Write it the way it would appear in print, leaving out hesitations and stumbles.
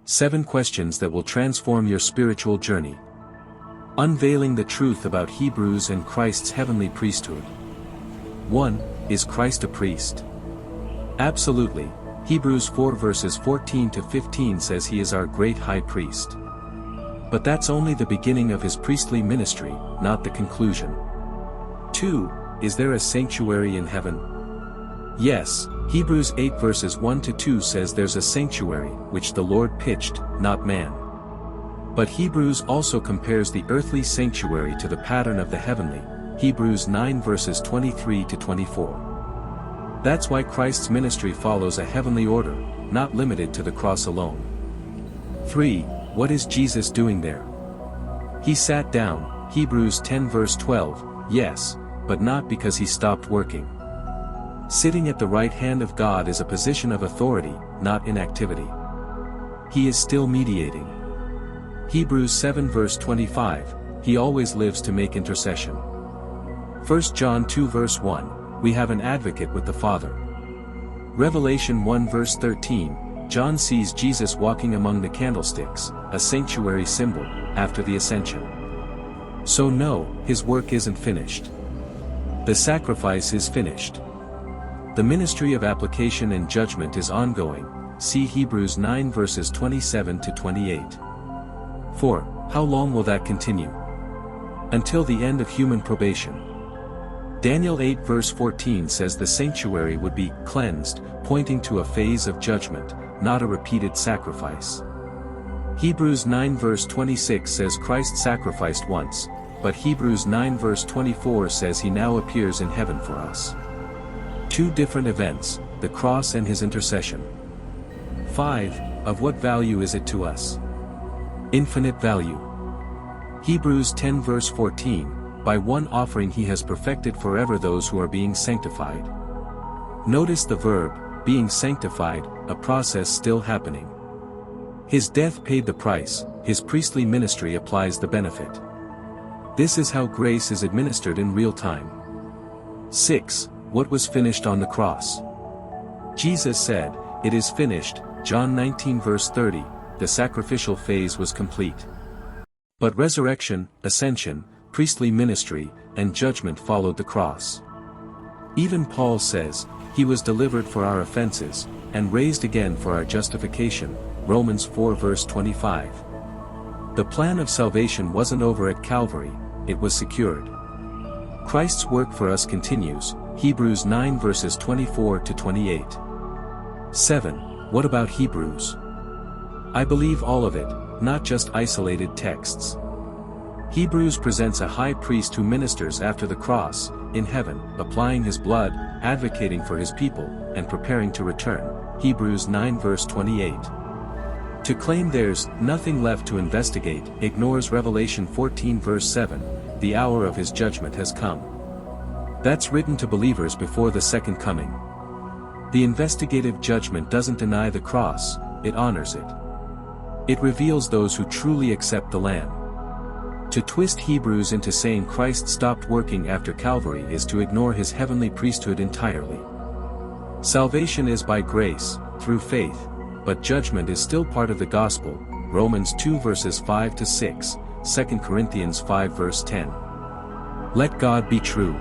7 questions that will transform your spiritual journey. Unveiling the truth about Hebrews and Christ's heavenly priesthood. 1. Is Christ a priest? Absolutely. Hebrews 4 verses 14 to 15 says he is our great high priest. But that's only the beginning of his priestly ministry, not the conclusion. 2. Is there a sanctuary in heaven? Yes, Hebrews 8 verses 1 to 2 says there's a sanctuary which the Lord pitched, not man. But Hebrews also compares the earthly sanctuary to the pattern of the heavenly, Hebrews 9 verses 23 to 24. That's why Christ's ministry follows a heavenly order, not limited to the cross alone. 3. What is Jesus doing there? He sat down, Hebrews 10 verse 12, yes, but not because he stopped working. Sitting at the right hand of God is a position of authority, not inactivity. He is still mediating. Hebrews 7 verse 25, he always lives to make intercession. 1 John 2 verse 1, we have an advocate with the Father. Revelation 1 verse 13, John sees Jesus walking among the candlesticks, a sanctuary symbol, after the ascension. So no, his work isn't finished. The sacrifice is finished. The ministry of application and judgment is ongoing, see Hebrews 9 verses 27 to 28. 4. How long will that continue? Until the end of human probation. Daniel 8 verse 14 says the sanctuary would be cleansed, pointing to a phase of judgment, not a repeated sacrifice. Hebrews 9 verse 26 says Christ sacrificed once, but Hebrews 9 verse 24 says he now appears in heaven for us. 2 different events, the cross and his intercession. 5. Of what value is it to us? Infinite value. Hebrews 10 verse 14, by one offering he has perfected forever those who are being sanctified. Notice the verb, being sanctified, a process still happening. His death paid the price, his priestly ministry applies the benefit. This is how grace is administered in real time. 6. What was finished on the cross? Jesus said, "It is finished," John 19 verse 30, the sacrificial phase was complete. But resurrection, ascension, priestly ministry, and judgment followed the cross. Even Paul says, he was delivered for our offenses, and raised again for our justification, Romans 4 verse 25. The plan of salvation wasn't over at Calvary, it was secured. Christ's work for us continues, Hebrews 9 verses 24 to 28. 7. What about Hebrews? I believe all of it, not just isolated texts. Hebrews presents a high priest who ministers after the cross, in heaven, applying his blood, advocating for his people, and preparing to return, Hebrews 9 verse 28. To claim there's nothing left to investigate ignores Revelation 14 verse 7, the hour of his judgment has come. That's written to believers before the second coming. The investigative judgment doesn't deny the cross, it honors it. It reveals those who truly accept the Lamb. To twist Hebrews into saying Christ stopped working after Calvary is to ignore his heavenly priesthood entirely. Salvation is by grace, through faith, but judgment is still part of the gospel, Romans 2 verses 5 to 6, 2 Corinthians 5 verse 10. Let God be true.